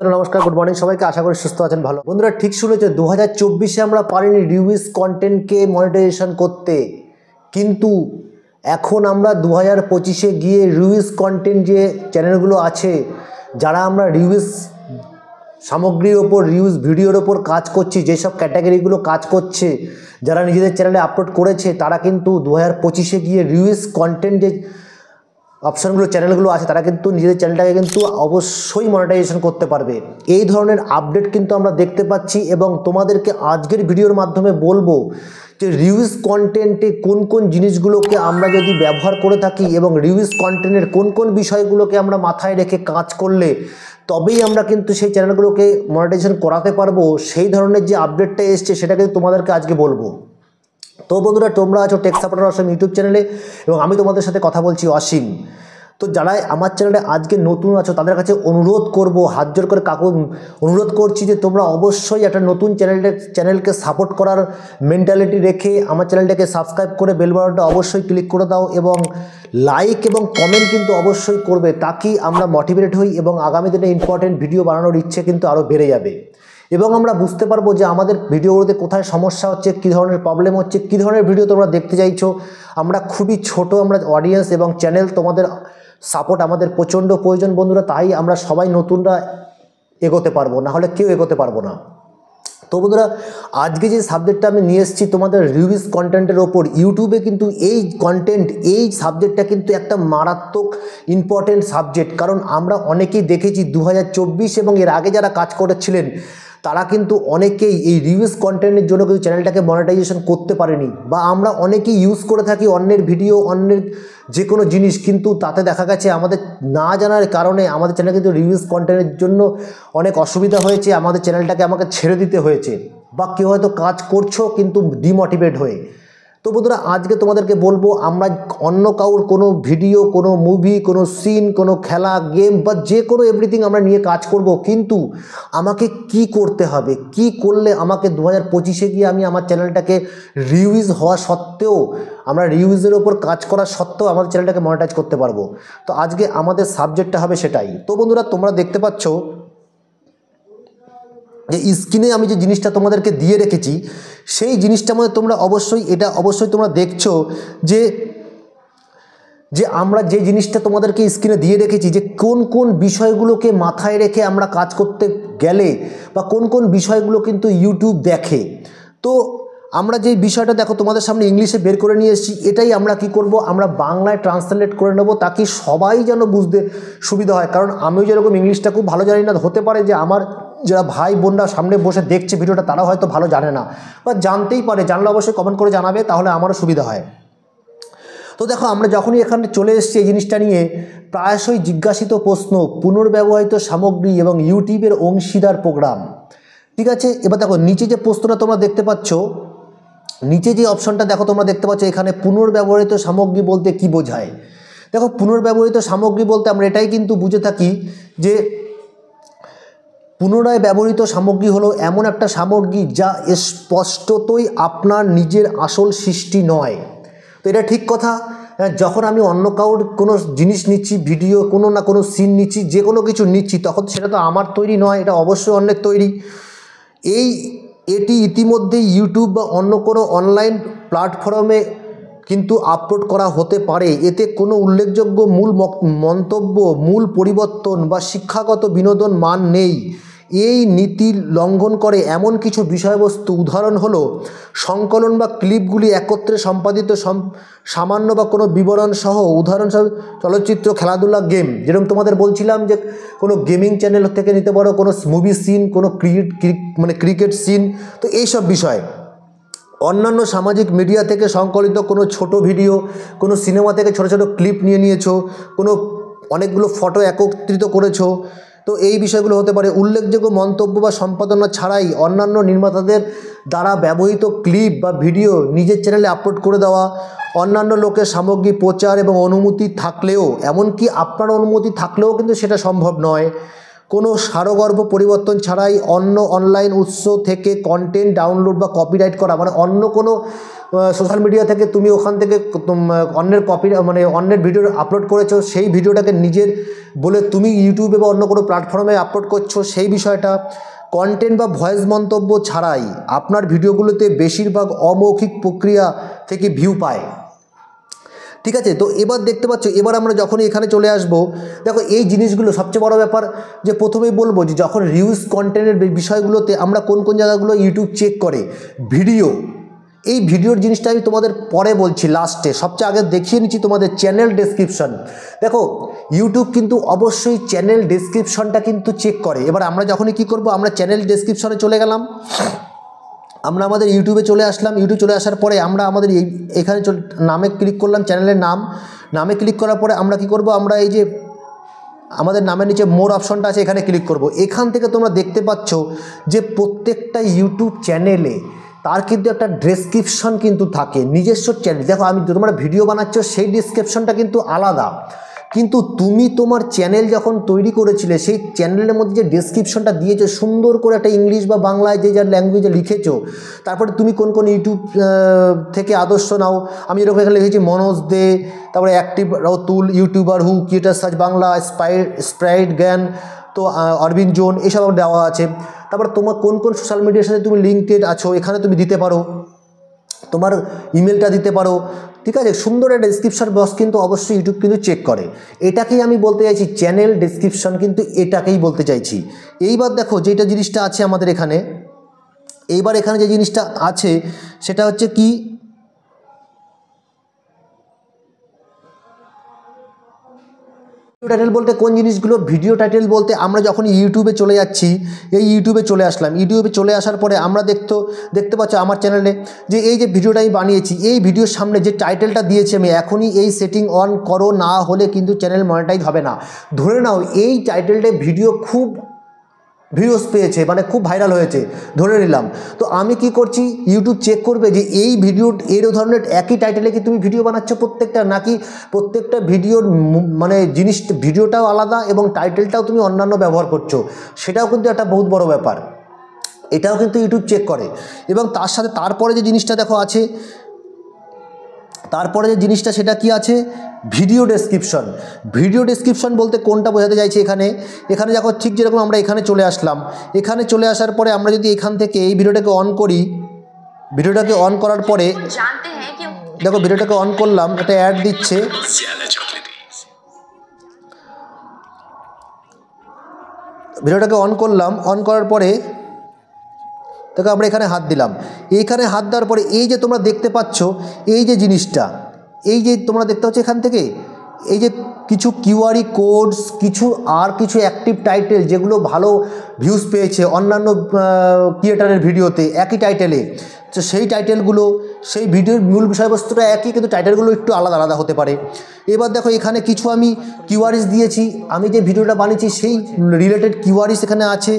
নমস্কার, good morning সবাইকে। আশা করি সুস্থ আছেন, ভালো। বন্ধুরা ঠিক শুনেছে, 2024-এ আমরা পারিনি রিউজ কন্টেন্টকে মনিটাইজেশন করতে, কিন্তু এখন আমরা 2025-এ গিয়ে রিউজ কন্টেন্ট যে চ্যানেলগুলো আছে, যারা আমরা রিউজ সামগ্রীর ওপর রিউজ ভিডিওর ওপর কাজ করছি, যেসব ক্যাটাগরিগুলো কাজ করছে, যারা নিজেদের চ্যানেলে আপলোড করেছে, তারা কিন্তু 2025-এ গিয়ে রিউজ কন্টেন্ট যে অপশানগুলো চ্যানেলগুলো আছে, তারা কিন্তু নিজেদের চ্যানেলটাকে কিন্তু অবশ্যই মনিটাইজেশন করতে পারবে। এই ধরনের আপডেট কিন্তু আমরা দেখতে পাচ্ছি এবং তোমাদেরকে আজকের ভিডিওর মাধ্যমে বলবো যে রিউজ কন্টেন্টে কোন কোন জিনিসগুলোকে আমরা যদি ব্যবহার করে থাকি এবং রিউজ কন্টেন্টের কোন কোন বিষয়গুলোকে আমরা মাথায় রেখে কাজ করলে তবেই আমরা কিন্তু সেই চ্যানেলগুলোকে মনিটাইজেশন করাতে পারবো। সেই ধরনের যে আপডেটটা এসছে সেটা কিন্তু তোমাদেরকে আজকে বলবো। তো বন্ধুরা, তোমরা আছো টেক সাপোর্টার অসীম ইউটিউব চ্যানেলে এবং আমি তোমাদের সাথে কথা বলছি অসীম। তো যারা আমার চ্যানেলে আজকে নতুন আছো তাদের কাছে অনুরোধ করব, হাত জোর করে অনুরোধ করছি যে তোমরা অবশ্যই একটা নতুন চ্যানেলকে সাপোর্ট করার মেন্টালিটি রেখে আমার চ্যানেলটাকে সাবস্ক্রাইব করে বেল বাটনটা অবশ্যই ক্লিক করে দাও এবং লাইক এবং কমেন্ট কিন্তু অবশ্যই করবে, তাকি আমরা মোটিভেটেড হই এবং আগামী দিনে ইম্পর্টেন্ট ভিডিও বানানোর ইচ্ছে কিন্তু আরও বেড়ে যাবে এবং আমরা বুঝতে পারবো যে আমাদের ভিডিওগুলোতে কোথায় সমস্যা হচ্ছে, কী ধরনের প্রবলেম হচ্ছে, কী ধরনের ভিডিও তোমরা দেখতে চাইছো। আমরা খুবই ছোট আমরা অডিয়েন্স এবং চ্যানেল, তোমাদের সাপোর্ট আমাদের প্রচণ্ড প্রয়োজন বন্ধুরা, তাই আমরা সবাই নতুনরা এগোতে পারবো, না হলে কেউ এগোতে পারবো না। তো বন্ধুরা, আজকে যে সাবজেক্টটা আমি নিয়ে এসেছি তোমাদের রিউজ কন্টেন্টের ওপর, ইউটিউবে কিন্তু এই সাবজেক্টটা কিন্তু একটা মারাত্মক ইম্পর্টেন্ট সাবজেক্ট। কারণ আমরা অনেকেই দেখেছি 2024 এবং এর আগে যারা কাজ করেছিলেন তারা কিন্তু অনেকেই এই রিউজ কন্টেন্টের জন্য কিন্তু চ্যানেলটাকে মনিটাইজেশন করতে পারেনি, বা আমরা অনেকেই ইউজ করে থাকি অন্যের ভিডিও, অন্যের যে কোনো জিনিস, কিন্তু তাতে দেখা গেছে আমাদের না জানার কারণে আমাদের চ্যানেলে কিন্তু রিউজ কন্টেন্টের জন্য অনেক অসুবিধা হয়েছে, আমাদের চ্যানেলটাকে আমাকে ছেড়ে দিতে হয়েছে, বা কেউ হয়তো কাজ করছো কিন্তু ডিমোটিভেট হয়ে। তো বন্ধুরা, আজকে তোমাদেরকে বলবো আমরা অন্য কাউর কোনো ভিডিও, কোনো মুভি, কোনো সিন, কোনো খেলা, গেম বা যে কোনো এভরিথিং আমরা নিয়ে কাজ করব, কিন্তু আমাকে কি করতে হবে, কি করলে আমাকে 2025-এ গিয়ে আমি আমার চ্যানেলটাকে রিউজ হওয়া সত্ত্বেও, আমরা রিউজের ওপর কাজ করা সত্ত্বেও আমাদের চ্যানেলটাকে মনিটাইজ করতে পারবো। তো আজকে আমাদের সাবজেক্টটা হবে সেটাই। তো বন্ধুরা, তোমরা দেখতে পাচ্ছ যে স্ক্রিনে আমি যে জিনিসটা তোমাদেরকে দিয়ে রেখেছি, সেই জিনিসটা মধ্যে তোমরা অবশ্যই তোমরা দেখছো যে আমরা যে জিনিসটা তোমাদেরকে স্ক্রিনে দিয়ে রেখেছি, যে কোন কোন বিষয়গুলোকে মাথায় রেখে আমরা কাজ করতে গেলে বা কোন কোন বিষয়গুলো কিন্তু ইউটিউব দেখে। তো আমরা যে বিষয়টা দেখো তোমাদের সামনে ইংলিশে বের করে নিয়ে এসেছি, এটাই আমরা কি করব, আমরা বাংলায় ট্রান্সলেট করে নেব, তাকে সবাই যেন বুঝতে সুবিধা হয়। কারণ আমিও যেরকম ইংলিশটা খুব ভালো জানি না, হতে পারে যে আমার যারা ভাই বোনরা সামনে বসে দেখছে ভিডিওটা তারা হয়তো ভালো জানে না, বা জানতেই পারে, জানলে অবশ্যই কমেন্ট করে জানাবে, তাহলে আমারও সুবিধা হয়। তো দেখো, আমরা যখনই এখানে চলে এসেছি এই জিনিসটা নিয়ে, প্রায়শই জিজ্ঞাসিত প্রশ্ন, পুনর্ব্যবহৃত সামগ্রী এবং ইউটিউবের অংশীদার প্রোগ্রাম। ঠিক আছে, এবার দেখো নিচে যে প্রশ্নটা তোমরা দেখতে পাচ্ছ, নিচে যে অপশনটা দেখো তোমরা দেখতে পাচ্ছ, এখানে পুনর্ব্যবহৃত সামগ্রী বলতে কি বোঝায়। দেখো, পুনর্ব্যবহৃত সামগ্রী বলতে আমরা এটাই কিন্তু বুঝে থাকি যে পুনরায় ব্যবহৃত সামগ্রী হলো এমন একটা সামগ্রী যা স্পষ্টতই আপনার নিজের আসল সৃষ্টি নয়। তো এটা ঠিক কথা। যখন আমি অন্য কাউর কোনো জিনিস নিচ্ছি, ভিডিও কোনো না কোনো সিন নিচ্ছি, যে কোনো কিছু নিচ্ছি, তখন সেটা তো আমার তৈরি নয়, এটা অবশ্যই অন্যের তৈরি। এটি ইতিমধ্যেই ইউটিউব বা অন্য কোনো অনলাইন প্ল্যাটফর্মে কিন্তু আপলোড করা হতে পারে। এতে কোনো উল্লেখযোগ্য মূল মন্তব্য, মূল পরিবর্তন বা শিক্ষাগত বিনোদন মান নেই। এই নীতি লঙ্ঘন করে এমন কিছু বিষয়বস্তু, উদাহরণ হলো সংকলন বা ক্লিপগুলি একত্রে সম্পাদিত সামান্য বা কোনো বিবরণ সহ, উদাহরণস্বরূপ চলচ্চিত্র, খেলাধুলা, গেম। যেরকম তোমাদের বলছিলাম যে কোনো গেমিং চ্যানেল থেকে নিতে পারো, কোনো মুভি সিন, কোনো ক্রিকেট সিন, তো এইসব বিষয়। অন্যান্য সামাজিক মিডিয়া থেকে সংকলিত কোনো ছোট ভিডিও, কোনো সিনেমা থেকে ছোট ছোট ক্লিপ নিয়ে নিয়েছো, কোনো অনেকগুলো ফটো একত্রিত করেছো, তো এই বিষয়গুলো হতে পারে। উল্লেখযোগ্য মন্তব্য বা সম্পাদনা ছাড়াই অন্যান্য নির্মাতাদের দ্বারা ব্যবহৃত ক্লিপ বা ভিডিও নিজের চ্যানেলে আপলোড করে দেওয়া, অন্যান্য লোকের সামগ্রী প্রচার এবং অনুমতি থাকলেও, এমনকি আপনার অনুমতি থাকলেও কিন্তু সেটা সম্ভব নয়। কোনো সারগর্ভ পরিবর্তন ছাড়াই অন্য অনলাইন উৎস থেকে কন্টেন্ট ডাউনলোড বা কপিরাইট করা, মানে অন্য কোনো সোশ্যাল মিডিয়া থেকে তুমি ওখান থেকে অন্যের কপি মানে অন্যের ভিডিও আপলোড করেছো, সেই ভিডিওটাকে নিজের বলে তুমি ইউটিউবে বা অন্য কোনো প্ল্যাটফর্মে আপলোড করছো, সেই বিষয়টা। কন্টেন্ট বা ভয়েস মন্তব্য ছাড়াই আপনার ভিডিওগুলোতে বেশিরভাগ অমৌখিক প্রক্রিয়া থেকে ভিউ পায়। ঠিক আছে, তো এবার দেখতে পাচ্ছ, এবার আমরা যখনই এখানে চলে আসব, দেখো এই জিনিসগুলো সবচেয়ে বড় ব্যাপার যে প্রথমেই বলবো যে যখন রিউজ কন্টেন্টের বিষয়গুলোতে আমরা কোন কোন জায়গাগুলো ইউটিউব চেক করে, ভিডিও, এই ভিডিওর জিনিসটা আমি তোমাদের পরে বলছি লাস্টে। সবচেয়ে আগে দেখিয়ে নিচ্ছি তোমাদের চ্যানেল ডেসক্রিপশন। দেখো ইউটিউব কিন্তু অবশ্যই চ্যানেল ডেসক্রিপশনটা কিন্তু চেক করে। এবার আমরা যখনই কী করব, আমরা চ্যানেল ডেসক্রিপশনে চলে গেলাম, আমরা আমাদের ইউটিউবে চলে আসলাম। ইউটিউব চলে আসার পরে আমরা আমাদের এখানে নামে ক্লিক করলাম, চ্যানেলের নামে ক্লিক করার পরে আমরা কি করব, আমরা এই যে আমাদের নামের নিচে মোর অপশনটা আছে, এখানে ক্লিক করব। এখান থেকে তোমরা দেখতে পাচ্ছ যে প্রত্যেকটা ইউটিউব চ্যানেলে তার কিন্তু একটা ডেসক্রিপশন কিন্তু থাকে, নিজস্ব চ্যানেল। দেখো আমি তোমরা ভিডিও বানাচ্ছ সেই ডেসক্রিপশনটা কিন্তু আলাদা, কিন্তু তুমি তোমার চ্যানেল যখন তৈরি করেছিলে সেই চ্যানেলের মধ্যে যে ডেসক্রিপশনটা দিয়েছো সুন্দর করে একটা ইংলিশ বা বাংলায় যে যার ল্যাঙ্গুয়েজে লিখেছো, তারপরে তুমি কোন কোন ইউটিউব থেকে আদর্শ নাও। আমি এরকম এখানে লিখেছি মনোজ দে, তারপরে অ্যাক্টিভ রতুল, ইউটিউবার হু, ক্রিয়েটার সার্চ বাংলা, স্প্রাইট জ্ঞান, তো অরবিন্দ জোন, এইসব আমার দেওয়া আছে। তারপর তোমার কোন কোন সোশ্যাল মিডিয়ার সাথে তুমি লিঙ্কেড আছো এখানে তুমি দিতে পারো, তোমার ইমেলটা দিতে পারো। ঠিক আছে, সুন্দর একটা ডেসক্রিপশন বক্স কিন্তু অবশ্যই ইউটিউব কিন্তু চেক করে। এটাকেই আমি বলতে চাইছি চ্যানেল ডেসক্রিপশন, কিন্তু এটাকেই বলতে চাইছি। এইবার দেখো যেটা জিনিসটা আছে আমাদের এখানে, এইবার এখানে যে জিনিসটা আছে সেটা হচ্ছে কি, ভিডিও টাইটেল বলতে কোন জিনিসগুলো, ভিডিও টাইটেল বলতে আমরা যখন ইউটিউবে চলে যাচ্ছি, এই ইউটিউবে চলে আসলাম, ইউটিউবে চলে আসার পরে আমরা দেখতে পাচ্ছ আমার চ্যানেলে যে এই যে ভিডিওটা আমি বানিয়েছি, এই ভিডিওর সামনে যে টাইটেলটা দিয়েছি আমি, এখনই এই সেটিং অন করো, না হলে কিন্তু চ্যানেল মনিটাইজ হবে না। ধরে নাও এই টাইটেলটা ভিডিও খুব ভিউজ পেয়েছে, মানে খুব ভাইরাল হয়েছে ধরে নিলাম, তো আমি কি করছি, ইউটিউব চেক করবে যে এই ভিডিও এর ধরনের একই টাইটেলে কি তুমি ভিডিও বানাচ্ছ প্রত্যেকটা, নাকি প্রত্যেকটা ভিডিওর মানে ভিডিওটাও আলাদা এবং টাইটেলটাও তুমি অন্যান্য ব্যবহার করছো, সেটাও কিন্তু একটা বহুত বড় ব্যাপার। এটাও কিন্তু ইউটিউব চেক করে। এবং তার সাথে তারপরে যে জিনিসটা দেখো আছে, তারপরে যে জিনিসটা সেটা কি আছে, ভিডিও ডেসক্রিপশন। ভিডিও ডেসক্রিপশন বলতে কোনটা বোঝাতে চাইছি, এখানে দেখো ঠিক যেরকম আমরা এখানে চলে আসলাম, এখানে চলে আসার পরে আমরা যদি এখান থেকে এই ভিডিওটাকে অন করি, ভিডিওটাকে অন করার পরে দেখো ভিডিওটাকে অন করলাম, একটা অ্যাড দিচ্ছে, ভিডিওটাকে অন করলাম, অন করার পরে দেখো আমরা এখানে হাত দিলাম, এইখানে হাত দেওয়ার পরে এই যে তোমরা দেখতে পাচ্ছ এই যে জিনিসটা, এই যে তোমরা দেখতে পাচ্ছ এখান থেকে এই যে কিছু কিউআরই কোডস, কিছু অ্যাক্টিভ টাইটেল যেগুলো ভালো ভিউজ পেয়েছে অন্যান্য ক্রিয়েটারের ভিডিওতে একই টাইটেলে, তো সেই টাইটেলগুলো, সেই ভিডিওর মূল বিষয়বস্তুটা একই, কিন্তু টাইটেলগুলো একটু আলাদা আলাদা হতে পারে। এবার দেখো এখানে কিছু আমি কিওয়ার্ডস দিয়েছি, আমি যে ভিডিওটা বানিয়েছি সেই রিলেটেড কিওয়ার্ডস এখানে আছে,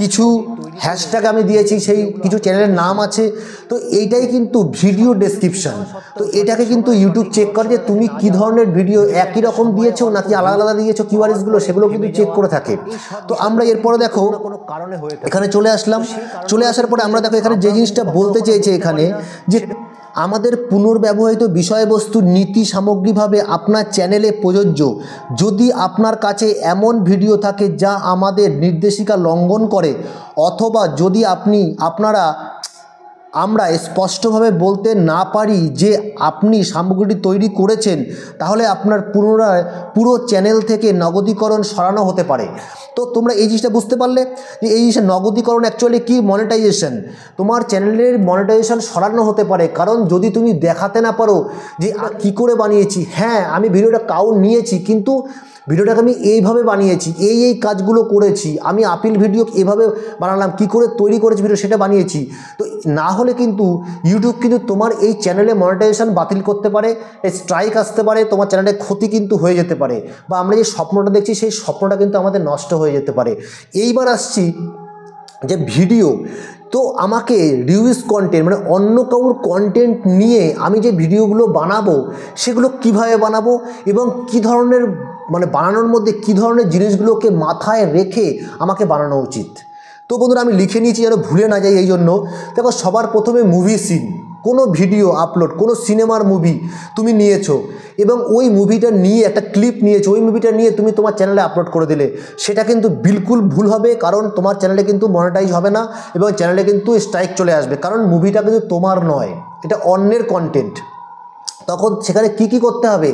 কিছু হ্যাশট্যাগ আমি দিয়েছি, সেই কিছু চ্যানেলের নাম আছে। তো এইটাই কিন্তু ভিডিও ডেসক্রিপশন। তো এটাকে কিন্তু ইউটিউব চেক করে যে তুমি কী ধরনের ভিডিও একই রকম দিয়েছো নাকি আলাদা আলাদা দিয়েছো, কিওয়ার্ডসগুলো সেগুলো কিন্তু চেক করে থাকে। তো আমরা এরপরে দেখো এখানে চলে আসলাম, চলে আসার পরে আমরা দেখো এখানে যে জিনিসটা বলতে চেয়েছে এখানে যে আমাদের পুনর্ব্যবহৃত বিষয়বস্তু নীতি সামগ্রিকভাবে আপনার চ্যানেলে প্রযোজ্য। যদি আপনার কাছে এমন ভিডিও থাকে যা আমাদের নির্দেশিকা লঙ্ঘন করে, অথবা যদি আমরা স্পষ্টভাবে বলতে না পারি যে আপনি সামগ্রীটি তৈরি করেছেন, তাহলে আপনার পুনরায় পুরো চ্যানেল থেকে নগদীকরণ সরানো হতে পারে। তো তোমরা এই জিনিসটা বুঝতে পারলে যে এই জিনিসটা নগদীকরণ অ্যাকচুয়ালি কি, মনিটাইজেশন। তোমার চ্যানেলের মনিটাইজেশন সরানো হতে পারে, কারণ যদি তুমি দেখাতে না পারো যে কী করে বানিয়েছি, হ্যাঁ আমি ভিডিওটা কাউন্ট নিয়েছি, কিন্তু ভিডিওটাকে আমি এইভাবে বানিয়েছি, এই কাজগুলো করেছি, আমি আপিল ভিডিও এভাবে বানালাম, কি করে তৈরি করেছি ভিডিও সেটা বানিয়েছি, তো না হলে কিন্তু ইউটিউব কিন্তু তোমার এই চ্যানেলে মনিটাইজেশন বাতিল করতে পারে, স্ট্রাইক আসতে পারে, তোমার চ্যানেলে ক্ষতি কিন্তু হয়ে যেতে পারে, বা আমরা যে স্বপ্নটা দেখছি সেই স্বপ্নটা কিন্তু আমাদের নষ্ট হয়ে যেতে পারে। এইবার আসছি যে ভিডিও, তো আমাকে রিউজ কন্টেন্ট মানে অন্য কাউর কন্টেন্ট নিয়ে আমি যে ভিডিওগুলো বানাবো সেগুলো কিভাবে বানাবো এবং কি ধরনের মানে বানানোর মধ্যে কী ধরনের জিনিসগুলোকে মাথায় রেখে আমাকে বানানো উচিত। তো বন্ধুরা আমি লিখে নিয়েছি যেন ভুলে না যাই, এই জন্য দেখো সবার প্রথমে মুভি সিন। কোনো ভিডিও আপলোড, কোনো সিনেমার মুভি তুমি নিয়েছো এবং ওই মুভিটা নিয়ে একটা ক্লিপ নিয়েছো, ওই মুভিটা নিয়ে তুমি তোমার চ্যানেলে আপলোড করে দিলে, সেটা কিন্তু বিলকুল ভুল হবে। কারণ তোমার চ্যানেলে কিন্তু মনিটাইজ হবে না এবং চ্যানেলে কিন্তু স্ট্রাইক চলে আসবে, কারণ মুভিটা কিন্তু তোমার নয়, এটা অন্যের কন্টেন্ট। তখন সেখানে কি করতে হবে,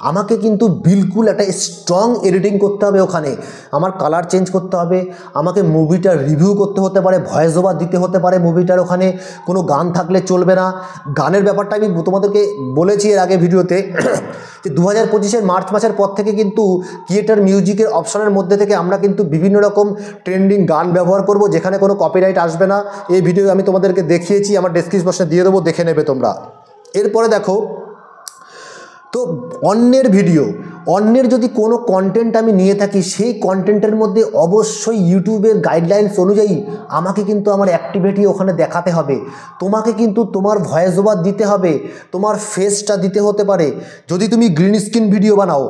আমাকে কিন্তু বিলকুল একটা স্ট্রং এডিটিং করতে হবে, ওখানে আমার কালার চেঞ্জ করতে হবে, আমাকে মুভিটা রিভিউ করতে হতে পারে, ভয়েস ওভার দিতে হতে পারে মুভিটার, ওখানে কোনো গান থাকলে চলবে না। গানের ব্যাপারটা আমি তোমাদেরকে বলেছি এর আগে ভিডিওতে যে 2025-এর মার্চ মাসের পর থেকে কিন্তু ক্রিয়েটর মিউজিকের অপশনের মধ্যে থেকে আমরা কিন্তু বিভিন্ন রকম ট্রেন্ডিং গান ব্যবহার করব, যেখানে কোনো কপিরাইট আসবে না। এই ভিডিও আমি তোমাদেরকে দেখিয়েছি, আমার ডেসক্রিপশনে বক্সে দিয়ে দেবো, দেখে নেবে তোমরা। এরপরে দেখো, তো অন্যের ভিডিও, অন্যের যদি কোনো কন্টেন্ট আমি নিয়ে থাকি, সেই কন্টেন্টের মধ্যে অবশ্যই ইউটিউবের গাইডলাইন্স অনুযায়ী আমাকে কিন্তু আমার অ্যাক্টিভিটি ওখানে দেখাতে হবে। তোমাকে কিন্তু তোমার ভয়েস ওভার দিতে হবে, তোমার ফেসটা দিতে হতে পারে। যদি তুমি গ্রিন স্ক্রিন ভিডিও বানাও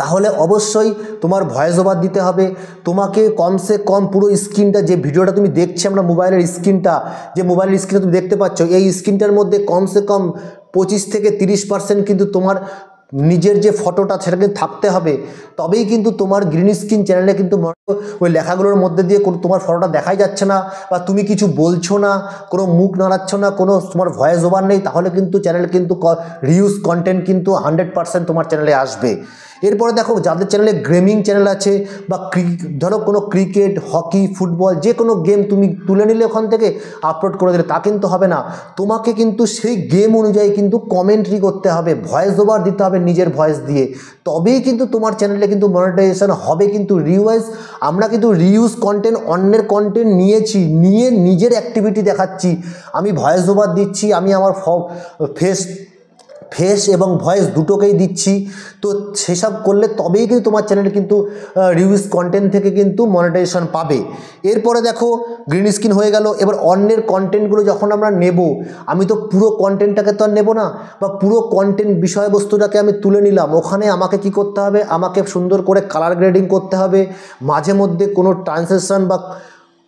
তাহলে অবশ্যই তোমার ভয়েস ওভার দিতে হবে। তোমাকে কমসে কম পুরো স্ক্রিনটা, যে ভিডিওটা তুমি দেখছো আমরা মোবাইলের স্ক্রিনটা, যে মোবাইলের স্ক্রিনটা তুমি দেখতে পাচ্ছ, এই স্ক্রিনটার মধ্যে কমসে কম 25 থেকে 30% কিন্তু তোমার নিজের যে ফটোটা সেটা কিন্তু থাকতে হবে। তবেই কিন্তু তোমার গ্রিন স্ক্রিন চ্যানেলে কিন্তু ওই লেখাগুলোর মধ্যে দিয়ে কোনো তোমার ফটোটা দেখাই যাচ্ছে না, বা তুমি কিছু বলছো না, কোনো মুখ নাড়াচ্ছ না, কোনো তোমার ভয়েস ওভার নেই, তাহলে কিন্তু চ্যানেল কিন্তু রিউজ কন্টেন্ট কিন্তু 100% তোমার চ্যানেলে আসবে। এরপরে দেখো, যাদের চ্যানেলে গেমিং চ্যানেল আছে বা ধরো কোনো ক্রিকেট, হকি, ফুটবল যে কোনো গেম তুমি তুলে নিলে ওখান থেকে আপলোড করে দিলে, তা কিন্তু হবে না। তোমাকে কিন্তু সেই গেম অনুযায়ী কিন্তু কমেন্ট্রি করতে হবে, ভয়েস ওভার দিতে হবে নিজের ভয়েস দিয়ে, তবেই কিন্তু তোমার চ্যানেলে কিন্তু মনিটাইজেশন হবে। কিন্তু আমরা কিন্তু রিউজ কন্টেন্ট, অন্যের কন্টেন্ট নিয়ে নিজের অ্যাক্টিভিটি দেখাচ্ছি, আমি ভয়েস ওভার দিচ্ছি, আমি আমার ফেস এবং ভয়েস দুটোকেই দিচ্ছি। তো সেসব করলে তবেই কিন্তু তোমার চ্যানেল কিন্তু রিউজ কন্টেন্ট থেকে কিন্তু মনিটাইজেশন পাবে। এরপরে দেখো, গ্রিন স্ক্রিন হয়ে গেল। এবার অন্যের কন্টেন্টগুলো যখন আমরা নেব, আমি তো পুরো কন্টেন্টটাকে তো আর নেব না, বা পুরো কন্টেন্ট বিষয়বস্তুটাকে আমি তুলে নিলাম, ওখানে আমাকে কি করতে হবে, আমাকে সুন্দর করে কালার গ্রেডিং করতে হবে, মাঝে মধ্যে কোনো ট্রান্সলেশন বা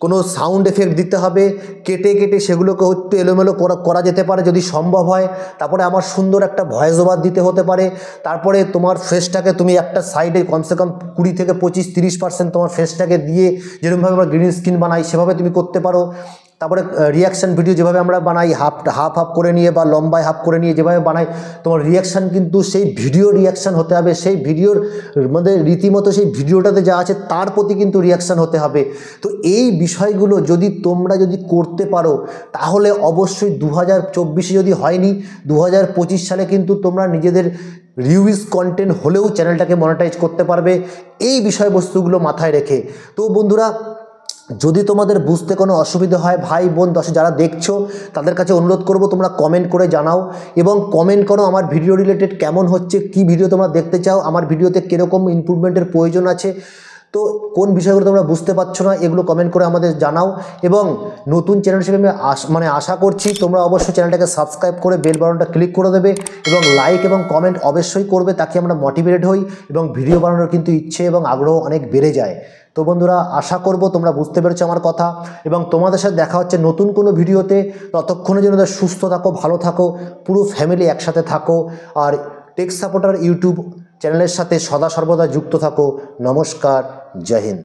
কোনো সাউন্ড এফেক্ট দিতে হবে, কেটে সেগুলোকে একটু এলোমেলো করা যেতে পারে যদি সম্ভব হয়। তারপরে আমার সুন্দর একটা ভয়েস ওভার দিতে হতে পারে। তারপরে তোমার ফেসটাকে তুমি একটা সাইডে কমসে কম 20 থেকে 25-30% তোমার ফেসটাকে দিয়ে, যেরকমভাবে আমরা গ্রিন স্ক্রিন বানাই সেভাবে তুমি করতে পারো। তারপরে রিয়াকশান ভিডিও যেভাবে আমরা বানাই, হাফ করে নিয়ে বা লম্বায় হাফ করে নিয়ে যেভাবে বানাই, তোমার রিয়াকশান কিন্তু সেই ভিডিও রিয়াকশান হতে হবে, সেই ভিডিওর মধ্যে রীতিমতো সেই ভিডিওটাতে যা আছে তার প্রতি কিন্তু রিয়াকশান হতে হবে। তো এই বিষয়গুলো তোমরা যদি করতে পারো, তাহলে অবশ্যই 2024-এ যদি হয়নি, 2025 সালে কিন্তু তোমরা নিজেদের রিউজ কন্টেন্ট হলেও চ্যানেলটাকে মনিটাইজ করতে পারবে, এই বিষয়বস্তুগুলো মাথায় রেখে। তো বন্ধুরা, যদি তোমাদের বুঝতে কোনো অসুবিধা হয়, ভাই বোন যারা দেখছো তাদের কাছে অনুরোধ করব, তোমরা কমেন্ট করে জানাও এবং কমেন্ট করো আমার ভিডিও রিলেটেড কেমন হচ্ছে, কি ভিডিও তোমরা দেখতে চাও, আমার ভিডিওতে কীরকম ইমপ্রুভমেন্টের প্রয়োজন আছে, তো কোন বিষয়গুলো তোমরা বুঝতে পারছো না এগুলো কমেন্ট করে আমাদের জানাও। এবং নতুন চ্যানেল হিসেবে আমি আশা করছি তোমরা অবশ্যই চ্যানেলটাকে সাবস্ক্রাইব করে বেল বাটনটা ক্লিক করে দেবে এবং লাইক এবং কমেন্ট অবশ্যই করবে, তাকে আমরা মোটিভেটেড হই এবং ভিডিও বানানোর কিন্তু ইচ্ছে এবং আগ্রহ অনেক বেড়ে যায়। তো বন্ধুরা, আশা করব তোমরা বুঝতে পেরেছো আমার কথা, এবং তোমাদের সাথে দেখা হচ্ছে নতুন কোনো ভিডিওতে। ততক্ষণে যেন সুস্থ থাকো, ভালো থাকো, পুরো ফ্যামিলি একসাথে থাকো, আর টেক সাপোর্টার ইউটিউব চ্যানেলের সাথে সদা সর্বদা যুক্ত থাকো। নমস্কার, জয় হিন্দ।